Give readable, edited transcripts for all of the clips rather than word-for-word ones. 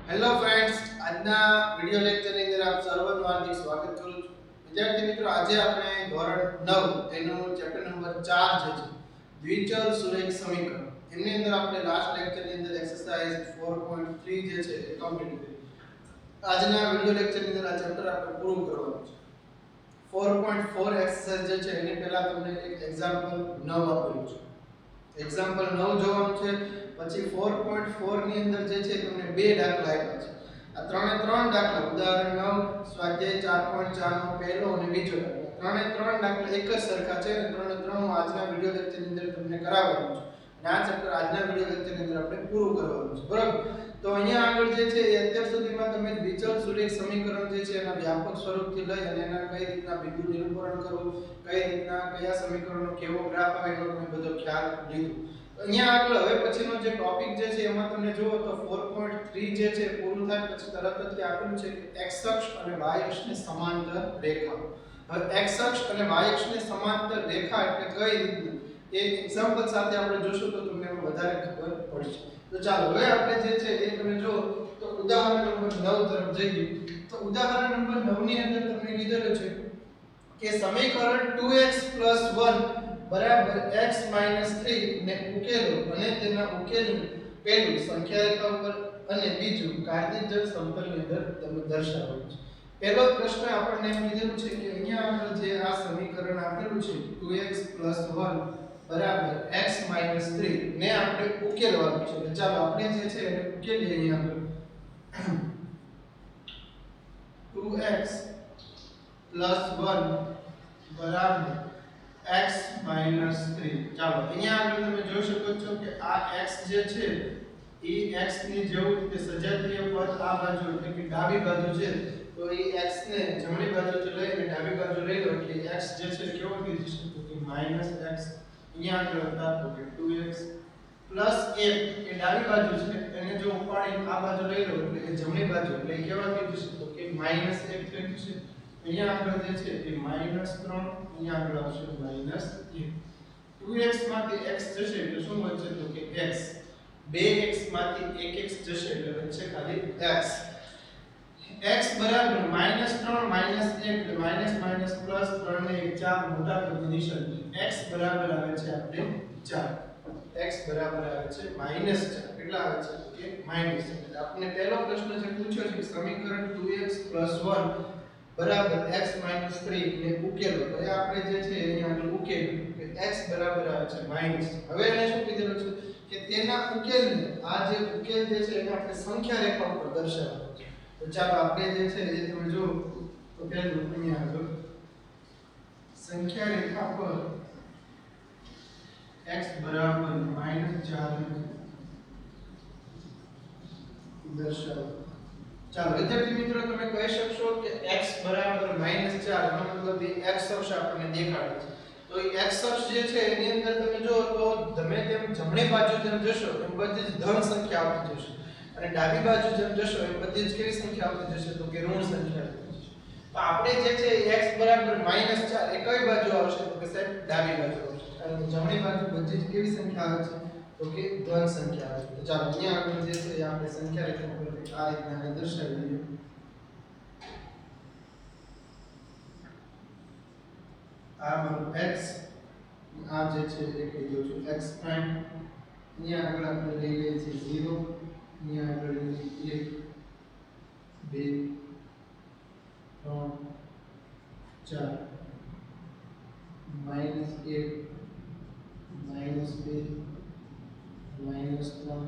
Hello friends, આજના video લેક્ચરની અંદર આપ સર્વનું હાર્દિક સ્વાગત કરું છું. વિદ્યાર્થી મિત્રો, આજે આપણે ધોરણ 9 એનું ચેપ્ટર નંબર 4 જે છે દ્વિચલ સુરેખ સમીકરણ, એની અંદર આપણે લાસ્ટ લેક્ચરની અંદર એક્સરસાઇઝ 4.3 જે છે એ કમ્પ્લીટ કરી. આજના વિડિયો લેક્ચરની અંદર આ ચેપ્ટર આપણે પૂરું કરવાનું છે. 4.4 એક્સરસાઇઝ જે છે એની પહેલા તમને એક એક્ઝામ્પલ 9 આપેલું છે. એક્ઝામ્પલ 9 જોવાનું છે. પછી 4.4 ની અંદર જે છે તમને બે દાખલા આપ્યા છે. આ ત્રણ દાખલા, ઉદાહરણ 9 સ્વાધ્યાય 4.4 નો પહેલો અને બીજો દાખલો, ત્રણ દાખલા એક જ સરખા છે અને ત્રણ હું આજના વિડિયો લેક્ચરની અંદર તમને કરાવવાનું છું. અને આ ચેપ્ટર આજના વિડિયો લેક્ચરની અંદર આપણે પૂરું કરવાનું છે, બરાબર? તો અહીંયા આગળ જે છે એ અત્યાર સુધીમાં તમે દ્વિચલ સુરેખ સમીકરણ જે છે એના વ્યાપક સ્વરૂપથી લઈ અને એના કઈ રીતના બિંદુ નિરૂપણ કરવું, કઈ રીતના કયા સમીકરણનો કેવો ગ્રાફ આવે એનો તમે બધો ખ્યાલ લીધો. અહીંયા આગળ હવે પછીનો જે ટોપિક જે છે એમાં તમે જુઓ તો 4.3 જે છે પૂરું થાય પછી તરત જ આપેલું છે કે x અક્ષ અને y અક્ષની સમાંતર રેખા. હવે x અક્ષ અને y અક્ષની સમાંતર રેખા એટલે કઈ રીતનું એ એક્ઝામ્પલ સાથે આપણે જોશું તો તમને વધારે ખબર પડશે. તો ચાલો હવે આપણે જે છે એ તમે જો તો ઉદાહરણ નંબર 9 તરફ જઈએ. તો ઉદાહરણ નંબર 9 ની અંદર તમને કીધેલું છે કે સમીકરણ 2x 1 બરાબર x 3 ને ઉકેલો અને તેના ઉકેલનું પહેલું સંખ્યા રેખા ઉપર અને બીજું કાર્તિજ્ય સમતલની અંદર તમે દર્શાવો છો. પહેલો પ્રશ્ન આપણને એમ કીધેલું છે કે અહીંયા આગળ જે આ સમીકરણ આપેલું છે 2x 1 બરાબર x 3 ને આપણે ઉકેલવાનું છે. તો ચાલો આપણે જે છે એને ઉકેલીએ. અહીંયા આગળ 2x 1 બરાબર x 3. ચાલો અહીંયા આગળ તમે જોઈ શકો છો કે આ x જે છે એ x ની જેવું રીતે સજાતીય પદ આ બાજુ એટલે કે ડાબી બાજુ છે, તો એ x ને જમણી બાજુથી લઈને ડાબી બાજુ લઈ લો એટલે x જે છે કેવો થઈ જશે તો કે -x. અહીંયા આગળ હતા તો કે 2x 1 એ ડાબી બાજુ છે એને જો ઉપાડીને આ બાજુ લઈ લો એટલે કે જમણી બાજુ એટલે કેવા થઈ જશે તો કે -1 થઈ જશે. અહીંયા આગળ જે છે એ -3, અહીંયા આગળ આવશે -1. 2x માંથી x જશે એટલે શું બચશે તો કે x. 2x માંથી 1x જશે એટલે બચશે ખાલી x. x બરાબર -3 -1 એટલે માઈનસ પ્લસ 3 ને 1 4 મોટા પદની નિશાની. x બરાબર આવે છે આપણે 4. x બરાબર આવે છે -4. કેટલા આવે છે તો કે માઈનસ. એટલે આપણે પહેલો પ્રશ્ન જે પૂછ્યો છે સમીકરણ 2x 1 બરાબર x 3 ને ઉકેલો. તો એ આપણે જે છે અહીંયા આગળ ઉકેલ્યું કે x બરાબર આવે છે માઈનસ. હવે એને શું કીધેલું છે કે તેના ઉકેલને આ જે ઉકેલ જે છે એને આપણે સંખ્યા રેખા ઉપર દર્શાવવાનો છે. તો ચાલો આપણે જે છે એ તમે જો તો પહેલું અહીંયા આગળ સંખ્યા રેખા પર x બરાબર -4 દર્શાવો. ચાલો વિદ્યાર્થી મિત્રો, તમે કહી શકશો કે x બરાબર -4 એનો મતલબ એ x અક્ષ આપણને દેખાડે છે. તો એ x અક્ષ જે છે એની અંદર તમે જો તો તમે તેમ જમણી બાજુ જેમ જશો એમ બધી જ ધન સંખ્યા આવતી જશે અને ડાબી બાજુ જેમ જશો એમ બધી જ કેવી સંખ્યા આવતી જશે તો કે ઋણ સંખ્યા આવતી જશે. તો આપણે જે છે x બરાબર -4 એ કઈ બાજુ આવશે તો કે સાહેબ ડાબી બાજુ આવશે. અને જમણી બાજુ બધી જ કેવી સંખ્યા આવે છે તો કે ધન સંખ્યા આવે છે. તો ચાલો અહીંયા આગળ જે છે આપણે સંખ્યા રેખા પર આ રીતના દર્શાવી દઈએ. આ મારું x, આ જે છે એ કહી દઉં છું x પ્રાઇમ. અહીંયા આગળ આપણે લઈ લઈએ છીએ 0, અહીંયા આગળ લઈએ 1 2 3 4 -1 -2 -3 -4.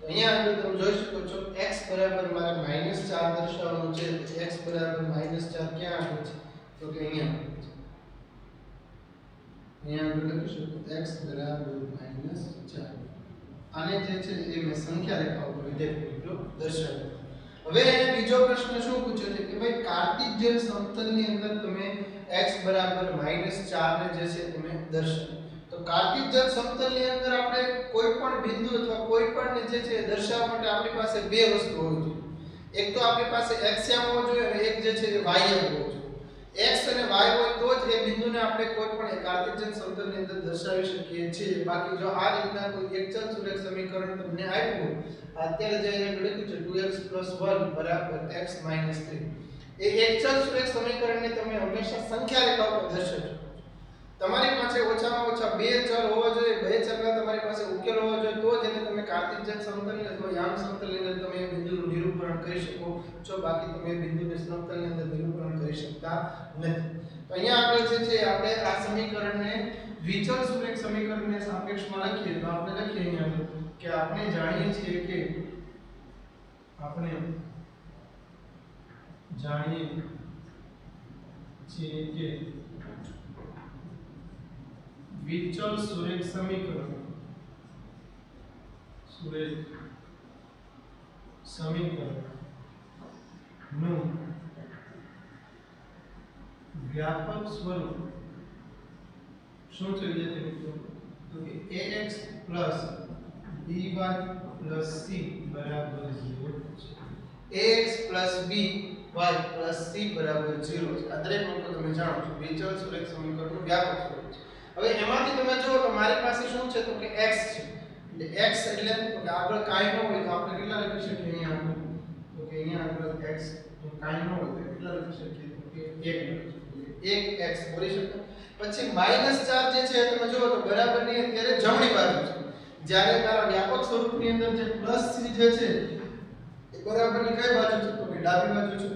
તો અહીંયા આગળ તમે જોઈ શકો છો x બરાબર મારે -4 દર્શાવવાનું છે. x બરાબર -4 ક્યાં આવે છે તો કે અહીંયા આગળ લખીશું x બરાબર -4. આને જે છે એ મેં સંખ્યા રેખા ઉપર વિધેય દર્શાવ્યું. હવે બીજો પ્રશ્ન શું પૂછ્યો છે કે ભાઈ કાર્તિજ્ય સમતલની અંદર તમે x બરાબર -4 ને જે છે તમે દર્શાવો. તો કાર્તિજ્ય સમતલની અંદર આપણે કોઈ પણ બિંદુ અથવા કોઈ પણ જે છે દર્શાવવા માટે આપણી પાસે બે વસ્તુ હોવી જોઈએ. એક તો આપણી પાસે x યામ હોવો જોઈએ અને એક જે છે એ y યામ હોવો જોઈએ. x અને y હોય તો જ એ બિંદુને આપણે કોઈ પણ કાર્ટેશિયન સમતલની અંદર દર્શાવી શકીએ છીએ. બાકી જો આ રીતના કોઈ એક ચલ સુરેખ સમીકરણ તમને આપ્યું હોય, અત્યારે જે અહીંયા લખ્યું છે 2x 1 x 3, એ એક ચલ સુરેખ સમીકરણને તમે હંમેશા સંખ્યા રેખા ઉપર દર્શાવજો. તમારી પાસે ઓછામાં ઓછા બે ચલ હોવા જોઈએ, બે ચલના તમારી પાસે ઉકેલ હોવા જોઈએ, તો જ એને તમે કાર્ટેશિયન સમતલ અથવા યામ સમતલની અંદર તમે બિંદુનું નિરૂપણ કરી શકો છો. બાકી તમે બિંદુને સમતલની અંદર નિરૂપણ કરી શકતા નથી. તો અહીંયા આગળ જે છે આપણે આ સમીકરણને વિચલ સુરેખ સમીકરણને સાપેક્ષમાં લખીએ તો આપણે લખીએ અહીંયા કે આપણે જાણીએ છીએ કે વિચલ સુરેખ સમીકરણ નું વ્યાપક સ્વરૂપ શું છે વિદ્યાર્થી મિત્રો? તો કે ax by c બરાબર 0 છે. ax by c બરાબર 0 છે. આ દરેક વસ્તુ તમે જાણો છો વિચલ સુરેખ સમીકરણનું વ્યાપક સ્વરૂપ છે. હવે એમાંથી તમે જુઓ તો મારી પાસે શું છે તો કે x છે. એટલે x એટલે તો કે આગળ કાંઈ ન હોય તો આપણે કેટલા લખી શકીએ અહીંયા? તો કે અહીંયા આગળ x તો કાંઈ ન હોય તો કેટલા લખી શકીએ? તો કે 1 x બોલી શકાય. પછી -4 જે છે તમે જુઓ તો બરાબરની અત્યારે જમણી બાજુ છે. જ્યારે મારા વ્યાપક સ્વરૂપની અંદર જે +3 જે છે એ બરાબરની કઈ બાજુ છે? તો કે ડાબી બાજુ છે.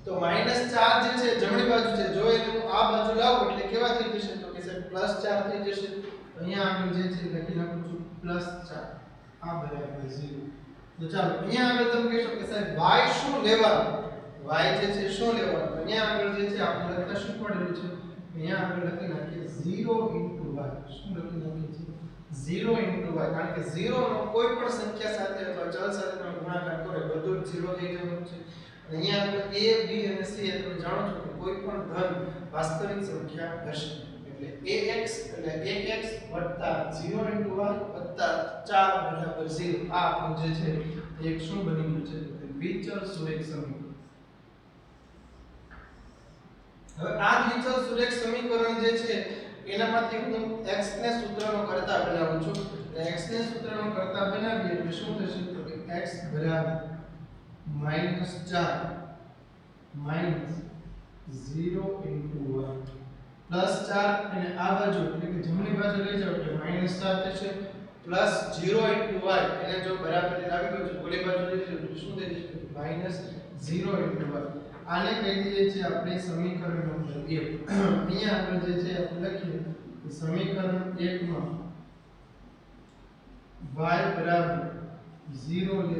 તો -4 જે છે જમણી બાજુ છે. જો એને હું આ બાજુ લાવું એટલે કેવા થઈ જશે? તો કે સાહેબ +4 થઈ જશે. તો અહીંયા આગળ જે છે લખી નાખું છું +4 આ બરાબર 0. તો ચાલો અહીંયા આગળ તમે કહેશો કે સાહેબ y શું લેવાનું? y જે છે શું લેવાનું? તો અહીંયા આગળ જે છે આપણે લખતા શું પડેલું છે? અહીંયા આગળ લખી નાખીએ 0 y. શું લખી નાખીએ છીએ? 0 y. કારણ કે 0 નો કોઈ પણ સંખ્યા સાથે અથવા ચલ સાથે તમે ગુણાકાર કરો બધું જ 0 થઈ જવાનું છે. અને અહીંયા આગળ a b અને c એ તમે જાણો છો કે કોઈ પણ ધન વાસ્તવિક સંખ્યા હશે. એટલે ax એટલે 1x 0 y 4 બરાબર 0. આ આપણું જે છે એક શું બની ગયું છે? તો વિચલ સુરેખ સમીકરણ. હવે આ વિચલ સુરેખ સમીકરણ જે છે એનામાંથી હું x ને સૂત્રનો કર્તા બનાવું છું. એટલે x ને સૂત્રનો કર્તા બનાવીએ એટલે શું થશે? તો કે x બરાબર -4 0 y +4 અને આ બાજુ એટલે કે જમણી બાજુ લઈ જાવ એટલે -4 થશે, +0 y એને જો બરાબર ડાબી બાજુ ઓલી બાજુ લઈ જાવ એટલે શું થઈ જશે? -0 y. આને કહી દઈએ છીએ આપણે સમીકરણ નંબર 1. અહીંયા આગળ જે છે આપણે લખીએ કે સમીકરણ 1 માં y બરાબર 0 લે.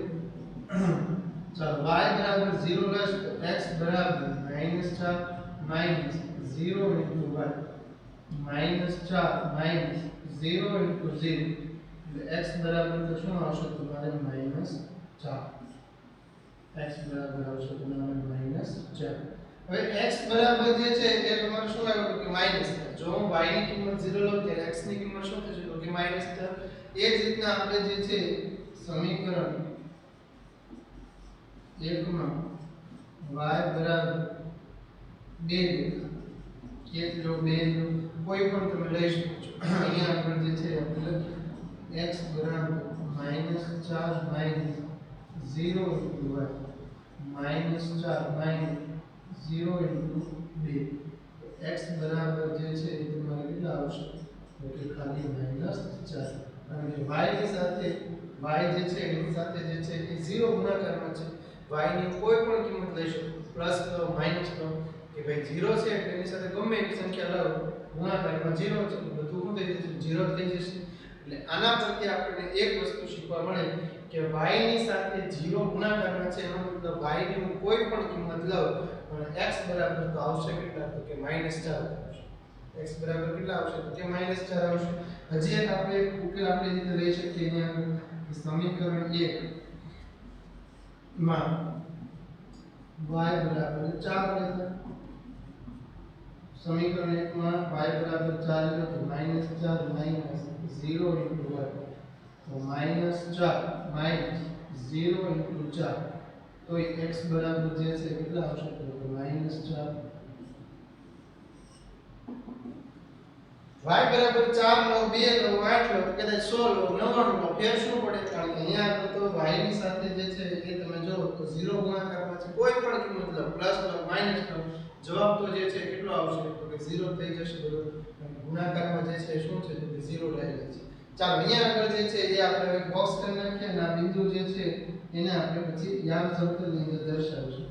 ચાલો y બરાબર 0 લેશું તો x બરાબર -4 0 y -4 0 એટલે x બરાબર તો શું આવશે? તમારે -4. x બરાબર આવશે તમારે -4. હવે x બરાબર જે છે એ તમારે શું આવ્યું કે માઈનસ. જો હું y ની કિંમત 0 લઉં ત્યારે x ની કિંમત શું થશે? તો કે -4. એ જ રીતના આપણે જે છે સમીકરણ 1 માં y બરાબર 2 કેટલો 2 કોઈ પણ તમે લઈ શકો છો. અહીંયા આપણે જે છે આપણે x બરાબર -4 0 y -4 0 2. x બરાબર જે છે એ તમારે કેટલા આવશે? તો કે ખાલી -4. કારણ કે y ની સાથે y જે છે એની સાથે જે છે એ 0 ગુણાકારમાં છે. y ની કોઈ પણ કિંમત લઈ શકો, પ્લસ લો માઈનસ લો કે ભાઈ 0 છે એટલે એની સાથે ગમે એવી સંખ્યા લાવો ગુણાકારમાં 0 છે તો બધું શું થઈ જશે? 0 થઈ જશે. એટલે આના પરથી આપણને એક વસ્તુ શીખવા મળે કે y ની સાથે 0 ગુણાકારમાં છે એનો મતલબ y ની હું કોઈ પણ કિંમત લઉં અને x બરાબર તો આવશે કેટલા? તો કે -4 આવશે. x બરાબર કેટલા આવશે? તો કે -4 આવશે. હજી એક આપણે ઉકેલ આપણે રીતે લઈ શકીએ અહીંયા સમીકરણ 1 માં y બરાબર 4 લેતા. સમીકરણ 1 માં y બરાબર 4 લો તો -4 0 y તો -4 0 4 તો x બરાબર જે છે કેટલા આવશે? તો -4 y બરાબર 4 લો 2 લો 8 લો કદાચ 100 લો 99 લો ફેર શું પડે કારણ કે અહીંયા આગળ તો y ની સાથે જે છે એ તમે જો તો 0 ગુણાકારમાં છે કોઈ પણ કિંમત લો પ્લસ લો માઈનસ લો જવાબ તો જે છે કેટલો આવશે તો કે 0 થઈ જશે બરોબર ગુણાકારમાં જે છે શું છે તો કે 0 રહેલું છે ચાલો અહીંયા આગળ જે છે એ આપણે એક બોક્સ કરી નાખીએ અને આ બિંદુ જે છે એને આપણે પછી યામ સમતલની અંદર દર્શાવીશું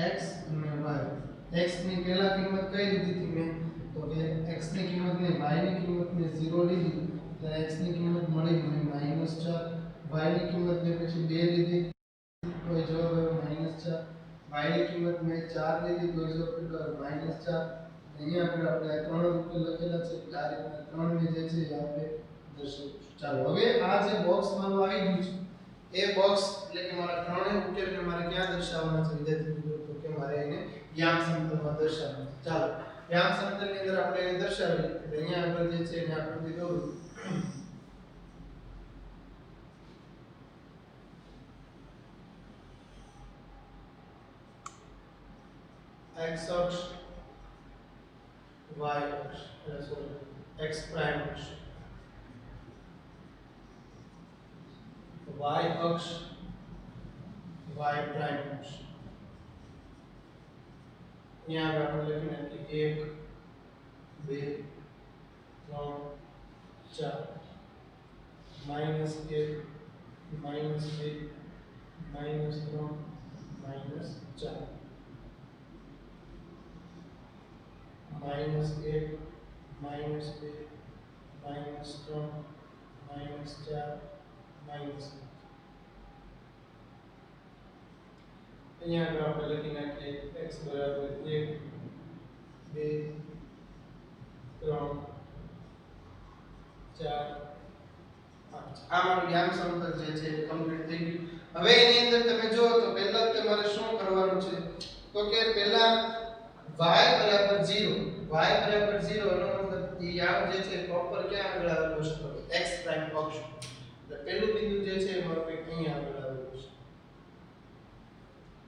x અને y x ની પહેલા કિંમત કઈ લીધી હતી મેં તો કે x ની કિંમત ને y ની કિંમત ને 0 લીધી તો x ની કિંમત મળી મને -4 y ની કિંમત ને પછી 2 લીધી તો જવાબ આવ્યો -4 y ની કિંમત મેં 4 લીધી તો જવાબ કેટલો આવ્યો -4 અહીંયા આપણે ત્રણ રૂપે લખેલા છે આ રીતના ત્રણ ને જે છે એ આપણે દર્શાવીશું ચાલો હવે આ જે બોક્સ મારું આવી ગયું છે એ બોક્સ એટલે કે મારા ત્રણેય ઉકેલને મારે ક્યાં દર્શાવવાના છે વિદ્યાર્થી મિત્રો તો કે મારે એને યામ સમતલમાં દર્શાવવાના છે ચાલો યામ સમતલની અંદર આપણે એને દર્શાવીએ એટલે અહીંયા આગળ જે છે એને આકૃતિ દોરું x અક્ષ y અક્ષ સોરી x પ્રાઇમ અક્ષ y અક્ષ y પ્રાઇમ અક્ષ અહીંયા આપણે લખી નાખીએ 1 2 3 4 -1 -2 -3 -4 -1 -2 -3 -4 અહીંયા આગળ આપણે લખી નાખીએ x બરાબર 1 2 3 4 5 આ મારું યામ સમતલ જે છે એ કમ્પ્લીટ થઈ ગયું હવે એની અંદર તમે જો તો પહેલા તમારે શું કરવાનું છે તો કે પહેલા y બરાબર 0 એનો મતલબ એ યામ જે છે પ્રોપર ક્યાં આગળ આવેલું છે તો x પ્રાઇમ અક્ષ એટલે પહેલું બિંદુ જે છે એ મારું અહીંયા આગળ આવેલું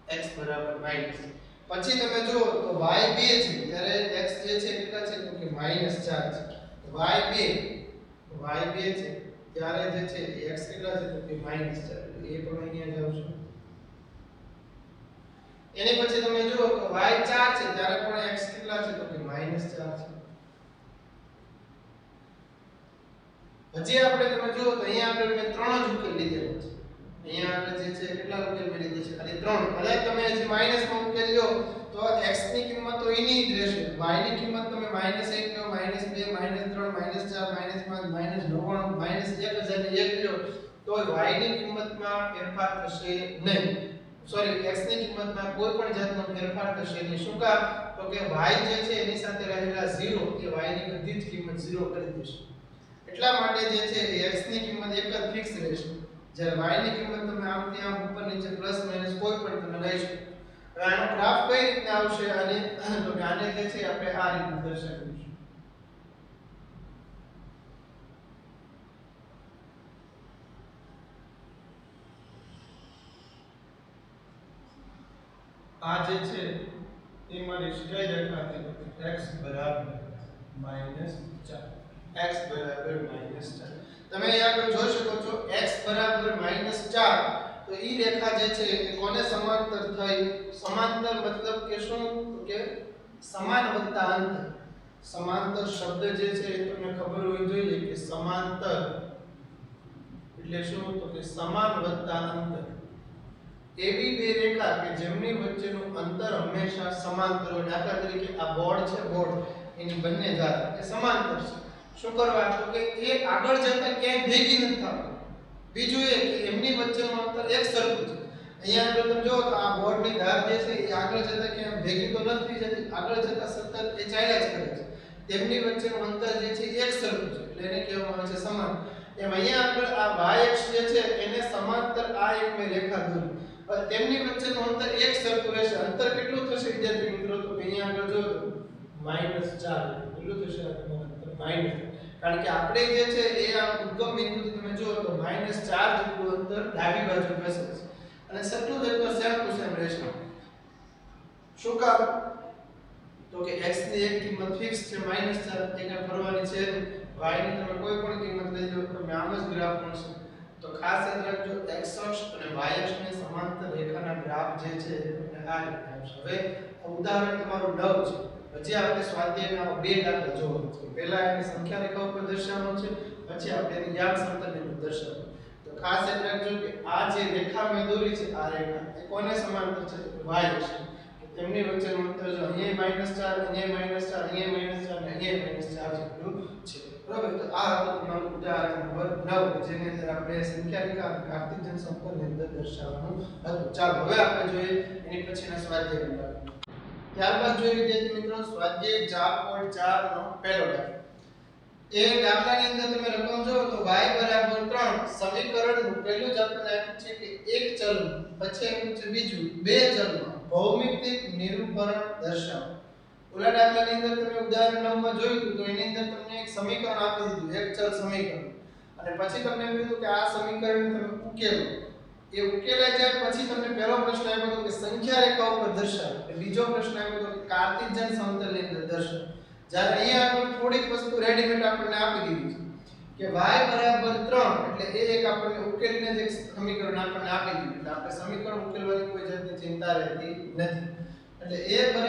છે x બરાબર માઈનસ પછી તમે જુઓ તો y 2 છે ત્યારે x જે છે કેટલા છે તો કે -4 છે y 2 છે ત્યારે જે છે x કેટલા છે તો કે -4 એટલે એ પણ અહીંયા જ આવશે એની પછી તમે જુઓ તો y 4 છે ત્યારે પણ x કેટલા છે તો કે -4 છે હજી આપણે તમે જુઓ તો અહીંયા આગળ મેં ત્રણ જ ઉકેલ લીધેલા છે અહીંયા આગળ જે છે કેટલા ઉકેલ મેં લીધે છે ખાલી ત્રણ ભલે તમે હજી માઈનસમાં ઉકેલ લો તો x ની કિંમત તો એની જ રહેશે y ની કિંમત તમે -1 લો -2 -3 -4 -5 -99 -1001 લો તો y ની કિંમતમાં ફેરફાર થશે નહીં સોરી x ની કિંમતમાં કોઈ પણ જાતનો ફેરફાર થશે નહીં શું કામ તો કે y જે છે એની સાથે રહેલા 0 એ y ની બધી જ કિંમત 0 કરી દેશે એટલા માટે જે છે x ની કિંમત એક જ ફિક્સ રહેશે જ્યારે y ની કિંમત તમે આમથી આમ ઉપર નીચે પ્લસ માઈનસ કોઈ પણ તમે લઈ શકો હવે આનો ગ્રાફ કઈ રીતે આવશે અને તો કે આને જે છે આપણે આ રીતે દર્શાવીશું આ જે છે એ મારી કઈ રેખા છે x બરાબર -4 x બરાબર -4 તમે અહીં આગળ જોઈ શકો છો x બરાબર -4 તો ઈ રેખા જે છે એ કોને સમાંતર થઈ સમાંતર મતલબ કે શું તો કે સમાન વત્તા અંતર સમાંતર શબ્દ જે છે એ તમને ખબર હોવી જોઈએ કે સમાંતર એટલે શું તો કે સમાન વત્તા અંતર એવી બે રેખા કે જેમની વચ્ચેનું અંતર હંમેશા સમાંતર હોય દાખલા તરીકે આ બોર્ડ છે બોર્ડ એની બંને ધાર એ સમાંતર છે શું કરવા તો કે એ આગળ જતા ક્યાંય ભેગી નથી થતી બીજું એ કે એમની વચ્ચેનું અંતર એક સરખું છે અહીંયા આગળ તમે જો તો આ બોર્ડની ધાર જે છે એ આગળ જતા ક્યાંય ભેગી તો નથી જતી આગળ જતા સતત એ ચાલ્યા જ કરે છે તેમની વચ્ચેનું અંતર જે છે એક સરખું છે એટલે એને કહેવામાં આવે છે સમાન એમ અહીંયા આગળ આ y અક્ષ જે છે એને સમાંતર આ એક મેં રેખા દોરી તેમની વચ્ચેનું અંતર એક સરખું રહેશે અંતર કેટલું થશે વિદ્યાર્થી મિત્રો તો અહીંયા આગળ જો -4 કેટલું થશે આ તમારું અંતર કારણ કે આપણે જે છે એ આ ઉદ્ગમ બિંદુથી તમે જુઓ તો -4 જેટલું અંતર ડાબી બાજુ ખસે છે અને સટલું જેટલું સેમ ટુ સેમ રહેશે. શું કામ? તો કે x ની એક કિંમત ફિક્સ છે -4 એને ફરવાની છે, y ની તમે કોઈ પણ કિંમત લઈ લો તમે આમ જ ગ્રાફ મળશે. તો ખાસ યાદ રાખજો x અક્ષ અને y અક્ષની સમાંતર રેખાના ગ્રાફ જે છે એ આ રીતે આવશે. હવે ઉદાહરણ તમારું 9 છે. પછી આપણે સ્વાધ્યાયના બે દાખલા જોવાના છે. પહેલા એની સંખ્યા રેખા ઉપર દર્શાવવાનો છે, પછી આપણે એની યામ સમતલની ઉપર દર્શાવવાનું. તો ખાસ યાદ રાખજો કે આ જે રેખા મેં દોરી છે આ રેખા એ કોને સમાંતર છે? y અક્ષ. તેમની વચ્ચેનું અંતર જો અહીંયા -4 અહીંયા -4 અહીંયા -4 અને અહીંયા -4 જેટલું છે. બરાબર? તો આ હતું તમારું ઉદાહરણ નંબર 9 જેની અંદર આપણે સંખ્યા રેખા અને કાર્તેશિયન સમતલની અંદર દર્શાવવાનું હતું. ચાલો હવે આપણે જોઈએ એની પછીના સ્વાધ્યાય. ત્યારબાદ જોઈએ વિદ્યાર્થી મિત્રો સ્વાધ્યાય 4.4 નો પહેલો દાખલો. એ દાખલાની અંદર તમે રકમ જોવો તો y 3 સમીકરણનું પહેલું જ આપણને આપ્યું છે કે એક ચલનું, પછી આપ્યું છે બીજું બે ચલમાં ભૌમિતિક નિરૂપણ દર્શાવો. ઓલા દાખલાની અંદર તમે ઉદાહરણ 9 માં જોયું હતું તો એની અંદર તમને એક સમીકરણ આપી દીધું, એક ચલ સમીકરણ, અને પછી તમને એમ કીધું કે આ સમીકરણ તમે ઉકેલો. એ ઉકેલાઈ જાય પછી તમને પહેલો પ્રશ્ન આપ્યો હતો કે સંખ્યા રેખા ઉપર દર્શાવો, અને બીજો પ્રશ્ન આપ્યો હતો કે કાર્તેશિયન સમતલની અંદર દર્શાવો. જ્યારે અહીંયા આપણે થોડીક વસ્તુ રેડીમેડ આપણને આપી દીધી છે કે y 3 એટલે એ એક આપણને ઉકેલીને જ એક સમીકરણ આપણને આપી દીધું. એટલે આપણે સમીકરણ ઉકેલવાની કોઈ જાતની ચિંતા રહેતી નથી. એટલે એ y 3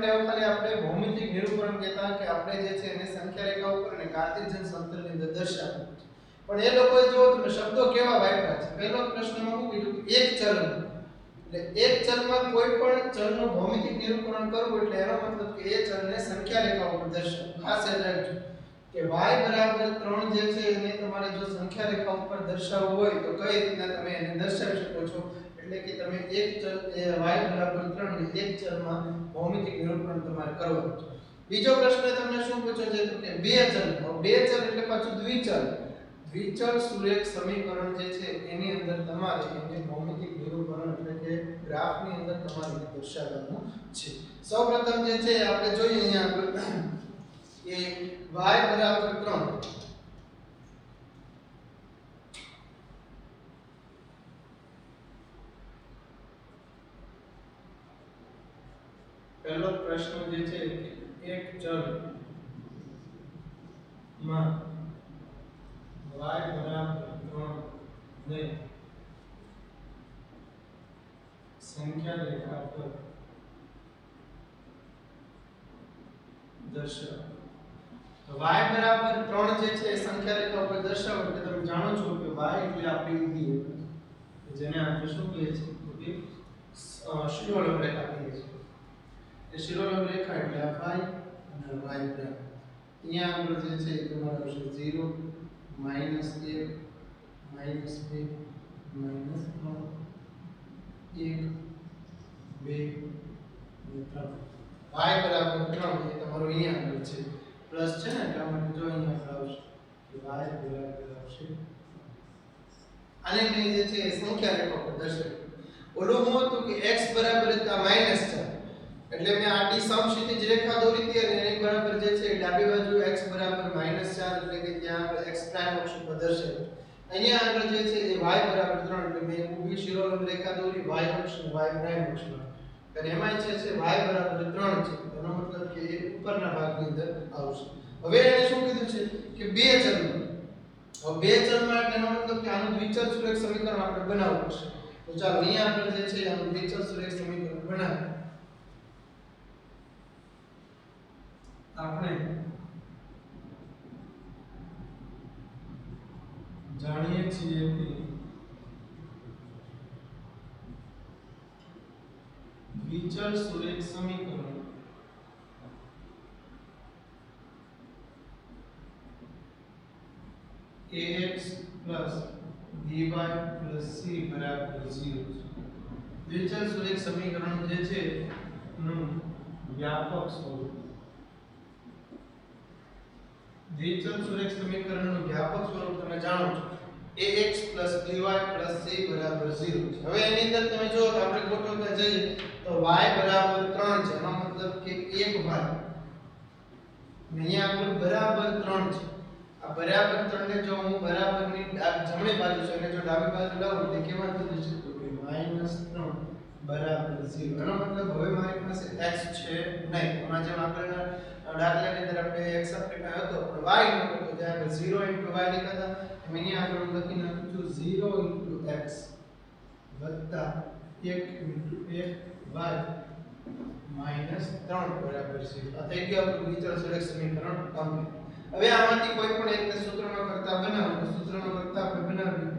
ને ખાલી આપણે ભૌમિતિક નિરૂપણ કહેતા કે આપણે જે છે એને સંખ્યા રેખા ઉપર અને કાર્તેશિયન સમતલની અંદર દર્શાવવું. પણ એ લોકોએ જો તમે શબ્દો કેવા વાપર્યા છે. પહેલો પ્રશ્નમાં શું કીધું કે એક ચલ, એટલે એક ચલમાં કોઈ પણ ચલનું ભૌમિતિક નિરૂપણ કરવું એટલે એનો મતલબ કે એ ચલને સંખ્યા રેખા ઉપર દર્શાવવું. ખાસ યાદ રાખજો કે y 3 જે છે એને તમારે જો સંખ્યા રેખા ઉપર દર્શાવવું હોય તો કઈ રીતના તમે એને દર્શાવી શકો છો? એટલે કે તમે એક ચલ y 3 ને એક ચલમાં ભૌમિતિક નિરૂપણ તમારે કરવાનું છે. બીજો પ્રશ્ન તમને શું પૂછ્યો છે તો કે બે ચલ. બે ચલ એટલે પાછું દ્વિચલ. દ્વિચલ સુરેખ સમીકરણ જે છે એની અંદર તમારે એને ભૌમિતિક નિરૂપણ એટલે કે ગ્રાફની અંદર તમારે દર્શાવવાનું છે. સૌપ્રથમ જે છે આપણે જોઈએ અહીંયા કે y 3 પહેલો પ્રશ્ન જે છે એક ચલ માં y 3 ને સંખ્યા રેખા પર દર્શાવો. તો y 3 જે છે સંખ્યા રેખા ઉપર દર્શાવો એટલે તમે જાણો છો કે y એટલે આપણી ઊભી રેખા, જેને આપણે શું કહીએ છીએ તો કે શિરોલંબ રેખા કહીએ છીએ. એ શિરોલંબ રેખા એટલે આ phi અને y પ્રાઇમ. અહીંયા આગળ જે છે એ તમારું આવશે 0 -1 -2 -3 1 2 અને 3. y 3 એ તમારું અહીંયા આગળ છે પ્લસ છે ને એટલા માટે જો અહીંયા આવશે કે y બરાબર આવશે આને મેં જે છે સંખ્યા રેખા પર દર્શાવ્યું. ઓલું હું હતું કે x બરાબર હતા -4 એટલે મેં આડી સમક્ષિતિજ રેખા દોરી હતી અને એની બરાબર જે છે ડાબી બાજુ x બરાબર -4 એટલે કે ત્યાં આગળ x પ્રાઇમ અક્ષ પર દર્શાવ્યું. અહીંયા આગળ જે છે એ y બરાબર 3 એટલે મેં ઊભી શિરોલંબ રેખા દોરી y અક્ષ અને y પ્રાઇમ અક્ષ પર. અને એમાં છે y બરાબર 3 છે. એનો મતલબ કે એ ઉપરના ભાગની અંદર આવશે. હવે એને શું કીધું છે કે બે ચલમાં. હવે બે ચલમાં એટલે એનો મતલબ કે આનું દ્વિચલ સુરેખ સમીકરણ આપણે બનાવવું પડશે. તો ચાલો અહીંયા આપણે જે છે આનું દ્વિચલ સુરેખ સમીકરણ બનાવીએ. આપણે જાણીએ છીએ કે દ્વિચલ સુરેખ સમીકરણ ax by c બરાબર 0 છે. દ્વિચલ સુરેખ સમીકરણ જે છે નું વ્યાપક સ્વરૂપ. દ્વિચલ સુરેખ સમીકરણનું વ્યાપક સ્વરૂપ તમે જાણો છો ax by c બરાબર 0 છે. હવે એની અંદર તમે જો આપણે ગોઠવતા જઈએ તો y બરાબર 3 છે. એનો મતલબ કે 1 y અહીંયા આગળ બરાબર 3 છે. આ બરાબર 3 ને જો હું બરાબરની જમણી બાજુ છે અને જો ડાબી બાજુ લાવું તો કેવા થઈ જશે? તો કે -3 બરાબર 0. એનો મતલબ હવે મારી પાસે x છે નહીં. હમણાં જેમ આગળના દાખલાની અંદર આપણે x આપણી પાસે હતો પણ y નતો તો ત્યાં આગળ 0 * y લખ્યા હતા. અહીંયા આગળ હું લખી નાખું છું 0 * x વત્તા 1 * 1 y -3 બરાબર 0. આ થઈ ગયું આપણું વિચળ સુરેખ સમીકરણ કમ્પ્લીટ. હવે આમાંથી કોઈ પણ એકને સૂત્રનો કર્તા બનાવો તો સૂત્રનો કર્તા આપણે બનાવીએ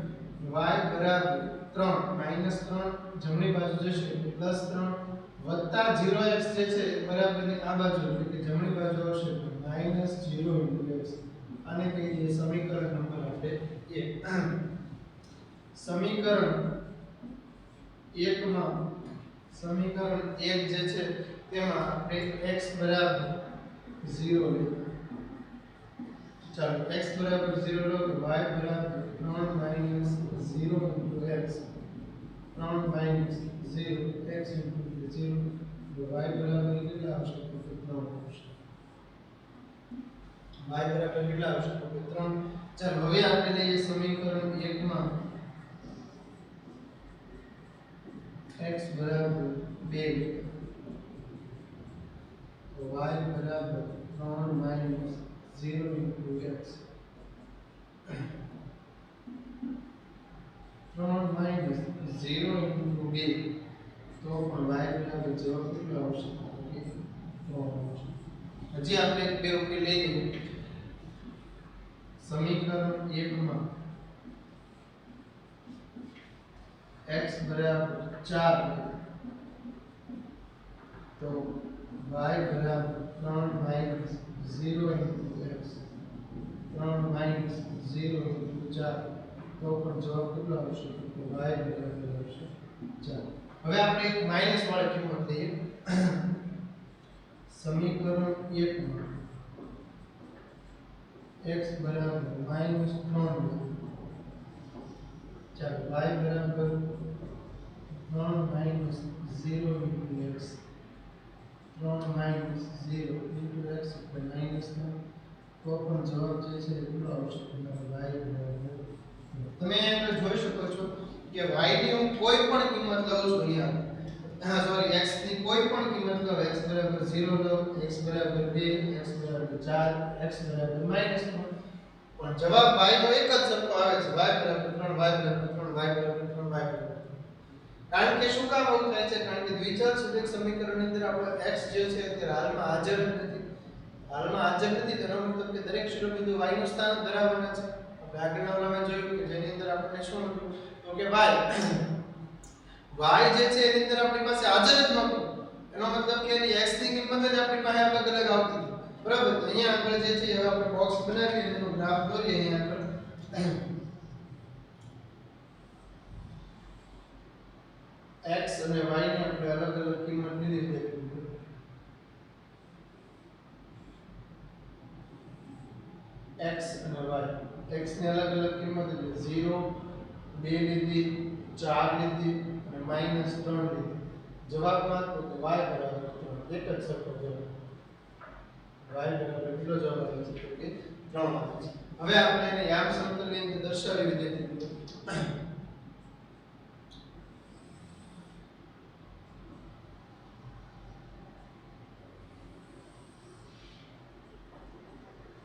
y બરાબર 3 -3 જમણી બાજુ જશે એટલે +3 વત્તા 0x જે છે બરાબરની આ બાજુ એટલે કે જમણી બાજુ આવશે તો -0 * x. આને કહી દઈએ સમીકરણ નંબર આપણે 1. સમીકરણ 1 માં સમીકરણ 1 જે છે તેમાં આપણે x બરાબર 0 લઈએ. ચાલો x બરાબર 0 લો તો y બરાબર 3 - 0 * x 3 - 0 x * 0 તો y બરાબર કેટલા આવશે? તો 3 આવશે. y બરાબર કેટલા આવશે? તો 3. ચાલો હવે આપણે લઈએ સમીકરણ 1 માં x બરાબર 2 તો y બરાબર 3 - 0 * x 3 - 0 * 2 તો પણ y બરાબર જવાબ કેટલો આવશે? તો આવશે. હજી આપણે બે ઉકેલ લઈએ. સમીકરણ 1 માં x બરાબર 4 તો y બરાબર 3 - 0 * x 3 - 0 * 4 તો પણ જવાબ કેટલો આવશે? તો y બરાબર આવશે 4. હવે આપણે એક માઈનસ વાળી કિંમત લઈએ. સમીકરણ 1 માં x બરાબર -3 ચાલો y બરાબર 3 - 0 * x 3 - 0 * x એટલે -3 તો પણ જવાબ જે છે એ કેટલો આવશે? y બરાબર. તમે અહીંયા જોઈ શકો છો કે y ની હું કોઈ પણ કિંમત લઉં છું અહીંયા સોરી x ની કોઈ પણ કિંમત લઉં x બરાબર 0 લઉં x બરાબર 2 x બરાબર 4 x બરાબર -3 પણ જવાબ y નો એક જ સરખો આવે છે y બરાબર 3 y બરાબર 3 y બરાબર 3 y બરાબર. કારણ કે શું કામ આવું થાય છે? કારણ કે દ્વિચલ સુરેખ સમીકરણની અંદર આપણો x જે છે તે હાલમાં હાજર નથી. હાલમાં હાજર નથી તેનો મતલબ કે દરેક શિરોબિંદુ y નું સ્થાન ધરાવવાના છે. આપણે આગળના વાળામાં જોયું કે જેની અંદર આપણને શું હતું તો કે y જે છે એની અંદર આપણી પાસે હાજર જ નહોતું. એનો મતલબ કે એની x ની કિંમત જ આપણી પાસે અલગ અલગ આવતી હતી. બરાબર. અહીંયા આગળ જે છે હવે આપણે બોક્સ બનાવીએ એનો ગ્રાફ દોરીએ. અહીંયા આગળ x અને y ની આપણે અલગ અલગ કિંમત લીધી છે. x અને y x ની અલગ અલગ કિંમત એટલે 0 2 લીધી 4 લીધી અને -3 લીધી. જવાબમાં તો કે y બરાબર 3 એક જ સરખો જવાબ. y બરાબર કેટલો જવાબ આવે છે? તો કે 3 આવે છે. હવે આપણે એને યામ સમતલની અંદર દર્શાવી વિદ્યાર્થી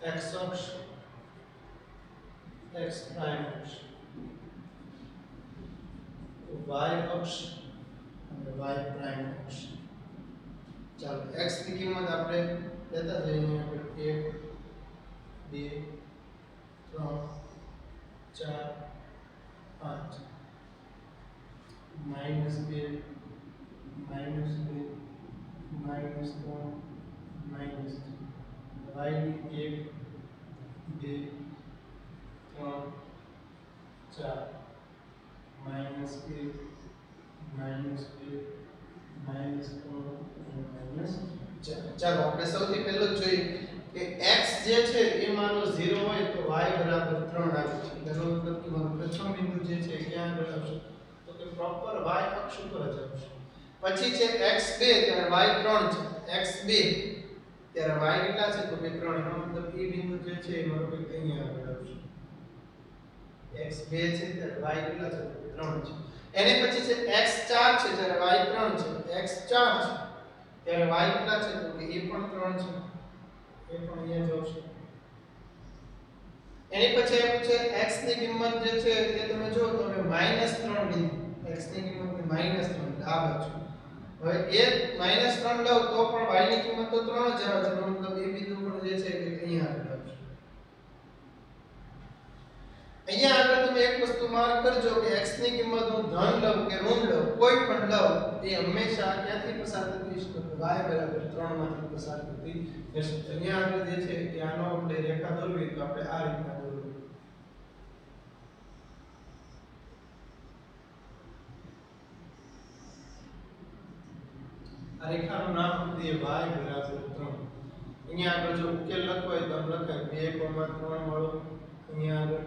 x અક્ષ x પ્રાઇમ અક્ષ y અક્ષ અને y પ્રાઇમ અક્ષ. ચાલો x ની કિંમત આપણે લેતા જઈએ. 1 2 3 4 5 -2 -2 -3 y ની 1 2 3 4 -1 -2 -3 ચાલો આપણે સૌથી પહેલું જ જોઈએ કે x જે છે એ માનો 0 હોય તો y બરાબર 3 આવે છે. એનો મતલબ કે મારો પ્રથમ બિંદુ જે છે ક્યાં આગળ આવશે? તો કે પ્રોપર y અક્ષ ઉપર જ આવશે. પછી છે x2 ત્યારે y3 છે x2 ત્યારે y કેટલા છે તો કે 3, એનો મતલબ એ બિંદુ જે છે એ મારો કંઈક અહીંયા આગળ આવશે. x 2 છે ત્યારે y કેટલા છે તો કે 3 છે. એની પછી છે x 4 છે જ્યારે y 3 છે. x 4 છે ત્યારે y કેટલા છે તો કે એ પણ 3 છે. એ પણ અહીંયા જ આવશે. એની પછી આપ્યું છે x ની કિંમત જે છે એ તમે જો તો અમે -3 લીધી. x ની કિંમત -3 આ બાજુ. હવે એ -3 લઉં તો પણ y ની કિંમત તો 3 જ આવે છે. મતલબ એ બિંદુ પણ જે છે કે અહીંયા આગળ આવશે. અહીંયા આગળ તમે એક વસ્તુ માર્ક કરજો કે x ની કિંમત હું ધન લઉં કે ઋણ લઉં, કોઈ પણ લઉં, એ હંમેશા ક્યાંથી પસાર થતી હશે તો y બરાબર 3 માંથી પસાર થતી હશે. અહીંયા આગળ જે છે કે આનો આપણે રેખા દોરવી તો આપણે આ રીતના દોરવી. આ રેખાનું નામ આપી દઈએ y બરાબર 3. અહીંયા આગળ જો ઉકેલ લખવો હોય તો આમ લખાય 2,3 વાળો. અહીંયા આગળ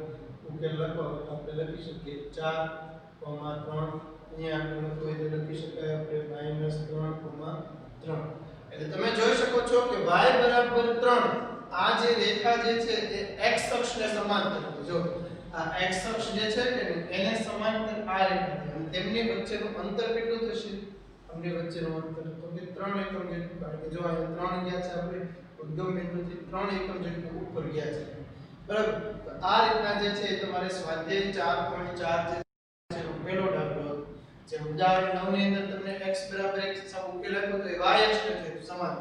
ઉકેલ લખો તો આપણે લખી શકીએ 4,3. અહીંયા આગળ લખવું હોય તો લખી શકાય આપણે -3,3. એટલે તમે જોઈ શકો છો કે y બરાબર 3 આ જે રેખા જે છે એ x અક્ષને સમાંતર છે. જો આ x અક્ષ જે છે કે એને સમાંતર આ રેખા છે અને તેમની વચ્ચેનું અંતર કેટલું થશે? તેમની વચ્ચેનું અંતર તો કે 3 એકમ જેટલું. કારણ કે જો અહીંયા 3 ગયા છે આપણે ઉદ્ગમ બિંદુથી 3 એકમ જેટલું ઉપર ગયા છે. બરાબર. તો આ રીતના જે છે તમારે સ્વાધ્યાય 4.4 જે છે પહેલો દાખલો જે ઉદાહરણ 9 ની અંદર તમને x બરાબર 1 સાવ ઉકેલ આપ્યો તો y અક્ષને થયું સમાન.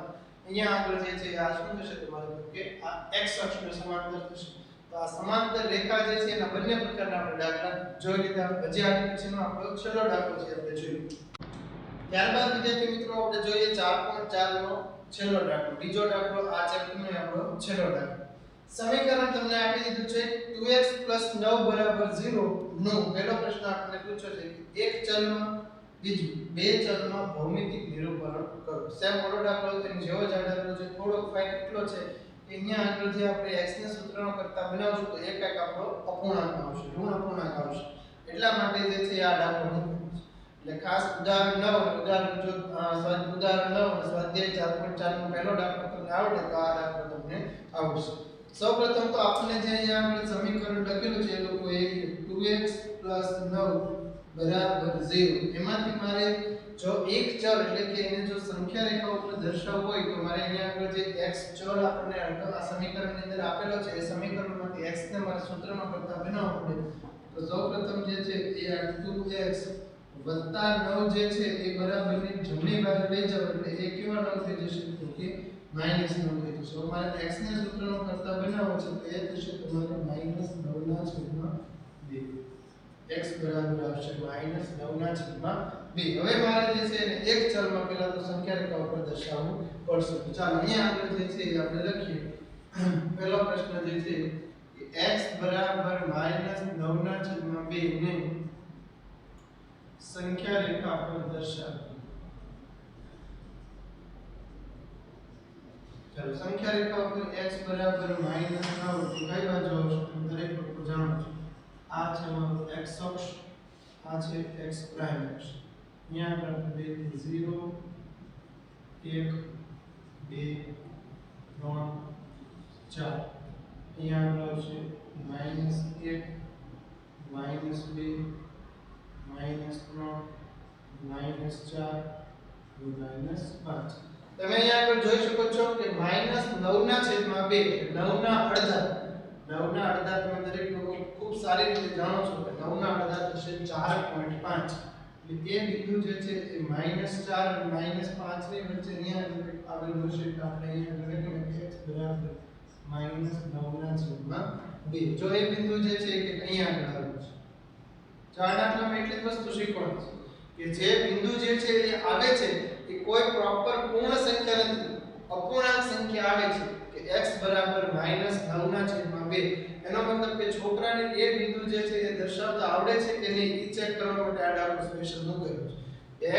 અહીંયા આગળ જે છે આ શું થશે તમારે કે આ x અક્ષને સમાંતર થશે. તો આ સમાંતર રેખા જે છે એના બંને પ્રકારના આપણે દાખલા જોઈ લીધા. હજી આગળ પછીનો આપણો છેલ્લો દાખલો છે આપણે જોઈશું. ત્યારબાદ વિદ્યાર્થી મિત્રો આપણે જોઈએ 4.4 નો છેલ્લો દાખલો. બીજો દાખલો આ ચેપ્ટરનો આપણો છેલ્લો દાખલો. સમીકરણ તમને આપી દીધું છે 2x 9 0 નો પહેલો પ્રશ્ન આપણને પૂછ્યો છે કે એક ચલમાં બીજું બે ચલમાં ભૌમિતિક નિરૂપણ કરો. સેમ મોડો દાખલો તેની જેવો જ દાખલો છે. થોડો ફાઇન એટલો છે કે અહીંયા આગળ જે આપણે x ને સૂત્રનો કરતા બનાવશું તો એક એક આપણો અપૂર્ણાંક આવશે, ઋણ અપૂર્ણાંક આવશે. એટલા માટે જે છે આ દાખલો નથી. એટલે ખાસ ઉદાહરણ 9 અને ઉદાહરણ 9 અને સ્વાધ્યાય 4.4 નો પહેલો દાખલો તમને આવડે તો આ દાખલો તમને આવડશે. સૌપ્રથમ તો આપણે જે અહીંયા આગળ સમીકરણ લખેલું છે એ લોકો એ 2x 9 0 એમાંથી મારે જો એક ચલ એટલે કે એને જો સંખ્યા રેખા ઉપર દર્શાવવું હોય તો મારે અહીંયા આગળ જે x ચલ આપણને આ સમીકરણની અંદર આપેલો છે એ સમીકરણમાંથી x ને મારે સૂત્રમાં કરતા બનાવવું પડે. તો સૌપ્રથમ જે છે એ આ 2x વત્તા 9 જે છે એ બરાબરની જમણી બાજુ લઈ જાવ એટલે એ કેવા 9 થઈ જશે તો કે -9 થઈ જશે. તો મારે x ને સૂત્રનો કરતા બનાવવો છે તો એ થશે તમારે -9/2. x બરાબર આવશે -9/2. હવે મારે જે છે એને એક ચલમાં પહેલા તો સંખ્યા રેખા ઉપર દર્શાવવું પડશે. તો ચાલો અહીંયા આગળ જે છે આપણે લખીએ. પહેલો પ્રશ્ન જે છે કે x બરાબર -9/2 ને સંખ્યા રેખા પર દર્શાવો. ચાલો સંખ્યા રેખા ઉપર x બરાબર -9 તો કઈ બાજુ આવશે? દરેક લોકો જાણો છો. આ છે મારો x અક્ષ, આ છે x પ્રાઇમ અક્ષ. અહીંયા આપણે 0 1 2 3 4 અહીંયા આવશે -1 -2 -3 -4 -5. તમે અહીંયા આગળ જોઈ શકો છો કે -9/2 9 ના અડધા. 9 ના અડધા તમે દરેક લોકો ખૂબ સારી રીતે જાણો છો કે 9 ના અડધા થશે 4.5. એટલે એ બિંદુ જે છે એ -4 અને -5 ની વચ્ચે અહીંયા આવેલું હશે. એટલે આપણે અહીંયા લખીએ કે x બરાબર -9/2. જો એ બિંદુ જે છે કે અહીંયા આગળ આવેલું છે. ચાર દાખલામાં એટલી જ વસ્તુ શીખવાની છે કે જે બિંદુ જે છે એ આવે છે એ કોઈ પ્રોપર પૂર્ણ સંખ્યા નથી, અપૂર્ણાંક સંખ્યા આવે છે કે x બરાબર -9/2. એનો મતલબ કે છોકરાને એ બિંદુ જે છે એ દર્શાવતા આવડે છે કે નહીં એ ચેક કરવા માટે આ દાખલો સ્પેશિયલ મૂકેલો છે.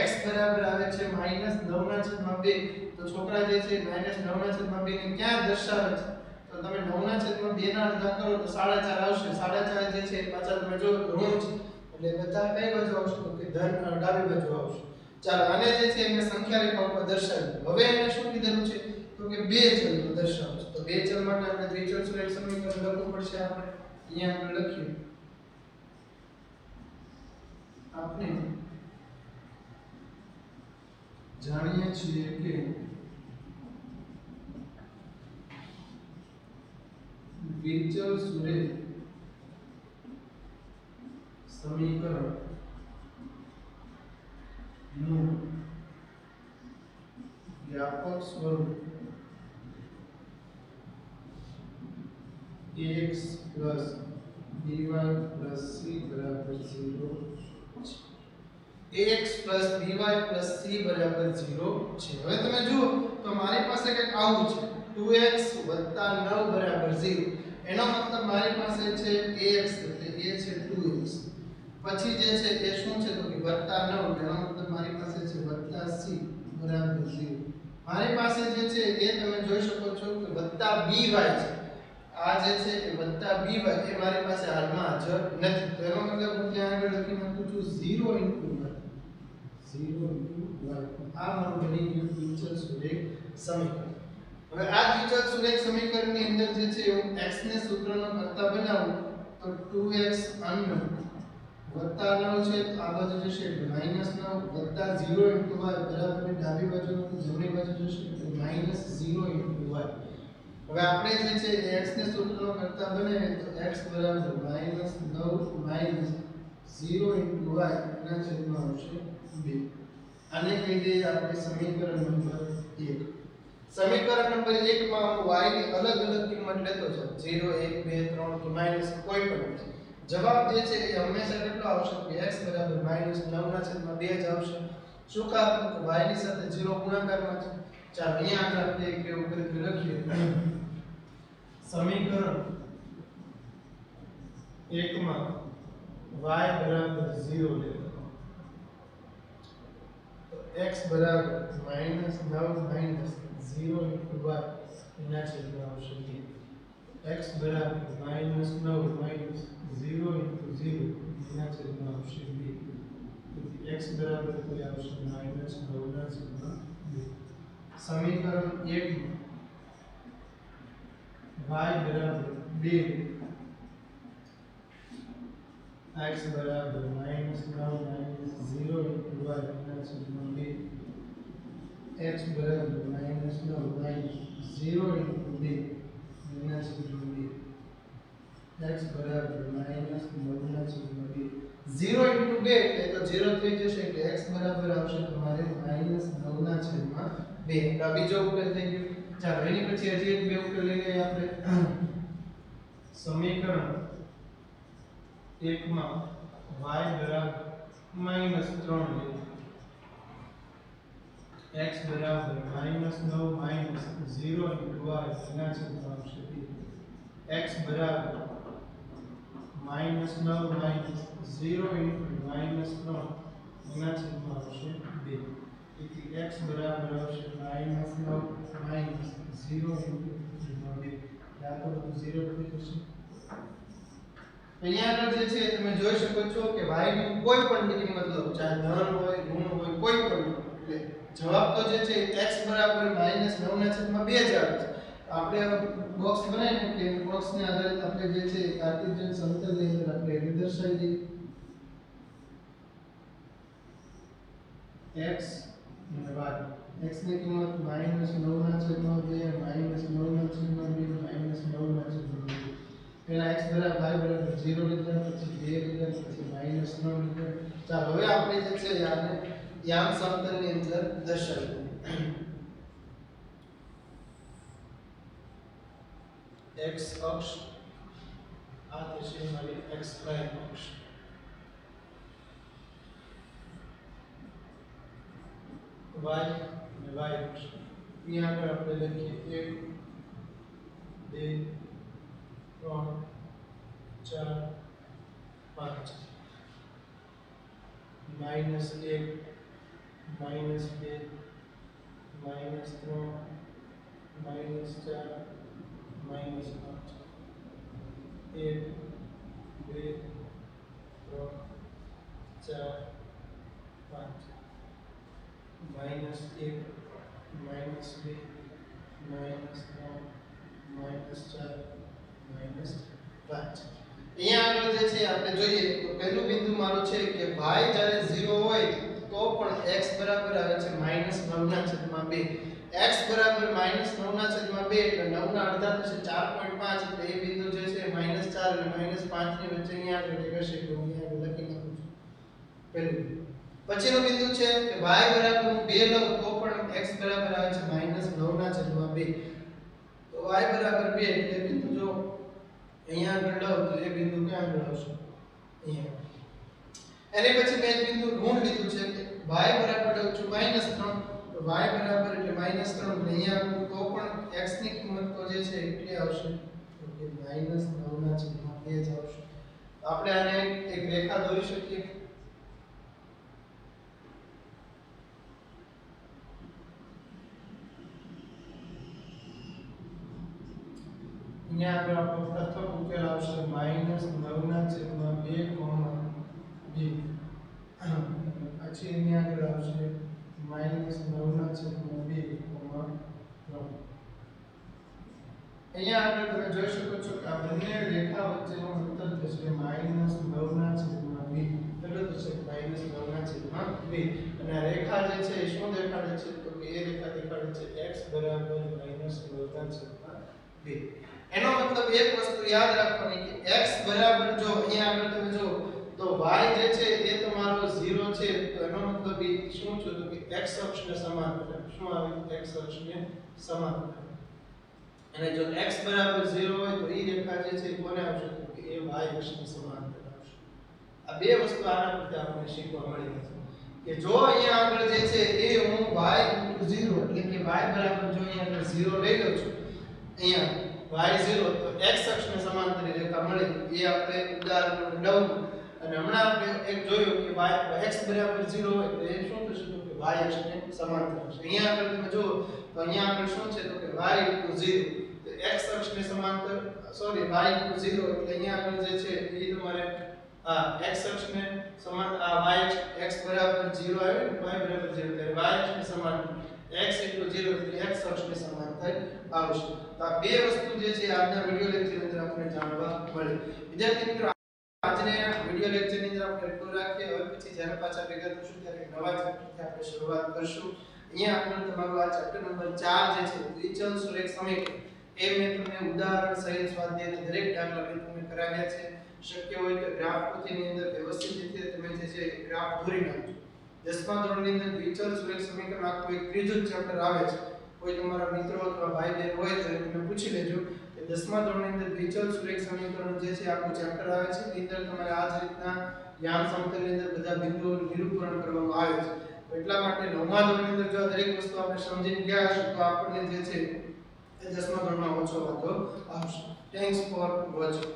x બરાબર આવે છે -9/2 તો છોકરા જે છે -9/2 ને ક્યાં દર્શાવે છે? તો તમે 9/2 ના અડધા કરો તો 4.5 આવશે. 4.5 જે છે પાછળ તમે જો ઋણ છે એટલે બધા કઈ બાજુ આવશે તો કે ધન ડાબી બાજુ આવશે. ચાલો આને જે છે એને સંખ્યા રેખા ઉપર દર્શાવ્યું. હવે એને શું કીધેલું છે તો કે બે ચલનો દર્શાવશે. તો બે ચલ માટે આપણે દ્વિચલ સુરેખ સમીકરણ લખવું પડશે. આપણે અહીંયા આપણે લખ્યું આપણે જાણીએ છીએ કે દ્વિચલ સુરેખ સમીકરણ નું વ્યાપક સ્વરૂપ ax by c બરાબર 0 છે. ax by c બરાબર 0 છે. હવે તમે જુઓ તો મારી પાસે કંઈક આવું છે 2x 9 બરાબર 0. એનો મતલબ મારી પાસે છે ax એટલે a છે 2x, પછી જે છે એ શું છે તો કે +9, એનો મતલબ મારી પાસે છે +c બરાબર 0. મારી પાસે જે છે એ તમે જોઈ શકો છો કે +by છે. આ જે છે એ +by એ મારી પાસે હાલમાં હાજર નથી. તો એનો મતલબ હું ત્યાં આગળ લખી નાખું છું 0 * y 0 * y. આ મારું બની ગયું દ્વિચલ સુરેખ સમીકરણ. હવે આ દ્વિચલ સુરેખ સમીકરણની અંદર જે છે હું x ને સૂત્રનો કરતા બનાવું તો 2x અનનોન +9 છે, આ બાજુ જશે એટલે -9 +0 * y બરાબર ડાબી બાજુનું જમણી બાજુ જશે એટલે -0 * y. હવે આપણે જે છે x ને સૂત્રનો કરતા બનાવીએ તો x બરાબર -9 -0 * y ના છેદમાં આવશે 2. આને કહી દઈએ આપણે સમીકરણ નંબર 1. સમીકરણ નંબર 1 માં હું y ની અલગ અલગ કિંમત લેતો જાઉં 0 1 2 3 કે માઈનસ કોઈ પણ છે. જવાબ જે છે એ હંમેશા કેટલો આવશે કે x બરાબર -9/2 જ આવશે. શું કારણ કે y ની સાથે 0 ગુણાકારમાં છે. ચાલો અહીંયા આગળ આપણે એક બે ઉપર લખીએ. સમીકરણ 1 માં y બરાબર 0 લેવો તો x બરાબર -9 -0 * y એના છેદમાં આવશે 2. x બરાબર -9 -0 * 0 એના છેદમાં આવશે 2. તેથી x બરાબર કોઈ આવશે -9/2. સમીકરણ 1 માં y બરાબર 2 x બરાબર -9 -0 * y એના છેદમાં 2. x બરાબર -9 -0 * 2 એના છેદમાં 2. x બરાબર -9/2 0 * 2 એટલે તો 0 થઈ જશે એટલે x બરાબર આવશે તમારે -9/2. આ બીજો ઉકેલ થઈ ગયો. ચાલો એની પછી હજી એક બે ઉકેલ લઈ લઈએ આપણે. સમીકરણ 1 માં y બરાબર -3 લઈએ. x બરાબર -9 -0 * y એના છેદમાં આવશે 2. x બરાબર -9 -0 * -3 એના છેદમાં આવશે 2. તેથી x બરાબર આવશે -9 -0 * 2. આ તો બધું 0 થઈ જશે. અહીંયા આગળ જે છે તમે જોઈ શકો છો કે y ની કોઈ પણ કિંમત લો, ચાહે ધન હોય ઋણ હોય કોઈ પણ, એટલે જવાબ તો જે છે x બરાબર -9/2 જ આવે છે. આપણે બોક્સ બનાવીને કે બોક્સને આધારે આપણે જે છે કાર્ટેશિયન સમતલની અંદર આપણે એ દર્શાવી દઈએ. x અને y. x ની કિંમત -9/2 -9/2 પેલા x બરાબર y બરાબર 0 લીધા, પછી 2 લીધા, પછી -9 લીધા. ચાલો હવે આપણે જે છે આને યામ સમતલની અંદર દર્શાવીએ. x અક્ષ આ થશે મારી x પ્રાઇમ અક્ષ. y અને y અક્ષ. અહીંયા આગળ આપણે લખીએ 1 2 3 4 5 -1 -2 -3 -4 -5 1 2 3 4 5 -1 -2 5 અહીંયા આગળ જે છે આપણે જોઈએ તો પહેલું બિંદુ મારું છે કે y જ્યારે 0 હોય તો પણ x બરાબર આવે છે -9/2 x બરાબર -9/2 એટલે 9 ના અડધા થશે 4.5 એટલે એ બિંદુ જે છે -4 અને -5 ની વચ્ચે અહીંયા આગળ રહેશે તો અહીંયા આગળ લખી નાખું છું પહેલું પછીનું બિંદુ છે કે y બરાબર હું 2 લઉં તો પણ x બરાબર આવે છે -9/2 તો y બરાબર 2 એટલે બિંદુ જો અહીંયા આગળ લઉં તો એ બિંદુ ક્યાં આગળ આવશે અહીંયા એની પછી મેં એક બિંદુ ઋણ લીધું છે કે y બરાબર લઉં છું -3 તો y બરાબર એટલે -3 એટલે અહીંયા આગળ તો પણ x ની કિંમત તો જે છે કેટલી આવશે તો કે -9/2 જ આવશે આપણે આને એક રેખા દોરી શકીએ અહીંયા આગળ આપણો પ્રથમ ઉકેલ આવશે -9/2, 2 પછી અહીંયા આગળ આવશે -9/2, 3 અહીંયા આગળ તમે જોઈ શકો છો કે આ બંને રેખા વચ્ચેનો અંતર થશે -9/2 કેટલું થશે -9/2 અને આ રેખા જે છે એ શું દેખાડે છે તો કે એ રેખા દેખાડે છે x બરાબર -9/2 એનો મતલબ એક વસ્તુ યાદ રાખવાની કે x બરાબર જો અહીંયા આગળ તમે જો તો y જે છે એ તમારો 0 છે તો એનો મતલબ એ શું છે તો કે x અક્ષને સમાંતર શું આવે x અક્ષને સમાંતર અને જો x બરાબર 0 હોય તો એ રેખા જે છે કોને આવશે તો કે એ y અક્ષને સમાંતર આવશે આ બે વસ્તુ આના પરથી આપણને શીખવા મળી છે કે જો અહીંયા આગળ જે છે એ હું y 0 એટલે કે y બરાબર જો અહીંયા આગળ 0 લઈ લઉં છું અહીંયા y0 તો x અક્ષને સમાંતર રેખા મળી એ આપણે ઉદાહરણ 9 અને હમણાં આપણે એક જોયું કે x બરાબર 0 હોય તો એ શું થશે તો કે y અક્ષને સમાંતર હશે અહીંયા આગળ તમે જુઓ તો અહીંયા આગળ શું છે તો કે y 0 તો x અક્ષને સમાંતર સોરી y 0 એટલે અહીંયા આગળ જે છે એ તમારે આ x અક્ષને સમાંતર આ y x બરાબર 0 આવ્યો y બરાબર 0 ત્યારે y અક્ષને સમાંતર x 0 એટલે x અક્ષને સમાંતર આવશે તો આ બે વસ્તુ જે છે આજના વિડિયો લેક્ચર અંદર આપણે જાણવા મળી વિદ્યાર્થી મિત્રો આજના વિડિયો લેક્ચરની અંદર આપણે એટલું રાખીએ હવે પછી જ્યારે પાછા ભેગા થશું ત્યારે નવા ચેપ્ટરથી આપણે શરૂઆત કરશું અહીંયા આપણે તમારું આ ચેપ્ટર નંબર 4 જે છે દ્વિચલ સુરેખ સમીકરણ એ મેં તમને ઉદાહરણ સહિત સ્વાધ્યાયના દરેક દાખલા મેં તમને કરાવ્યા છે શક્ય હોય તો ગ્રાફ પોથીની અંદર વ્યવસ્થિત રીતે તમે જે છે ગ્રાફ દોરી નાખજો 10મા ધોરણની અંદર દ્વિચલ સુરેખ સમીકરણ આખું એક ત્રીજું ચેપ્ટર આવે છે કોઈ તમારા મિત્રો અથવા ભાઈ બહેન હોય તો તમે પૂછી લેજો કે 10મા ધોરણની અંદર દ્વિચલ સુરેખ સમીકરણ જે છે આખું ચેપ્ટર આવે છે એની અંદર તમારે આ જ રીતના યામ સમતલની અંદર બધા બિંદુઓનું નિરૂપણ કરવામાં આવે છે તો એટલા માટે 9મા ધોરણની અંદર જો દરેક વસ્તુ આપણે સમજીને ગયા હશું તો આપણને જે છે એ 10મા ધોરણમાં ઓછો વાંધો આવશે થેન્ક્સ ફોર વોચિંગ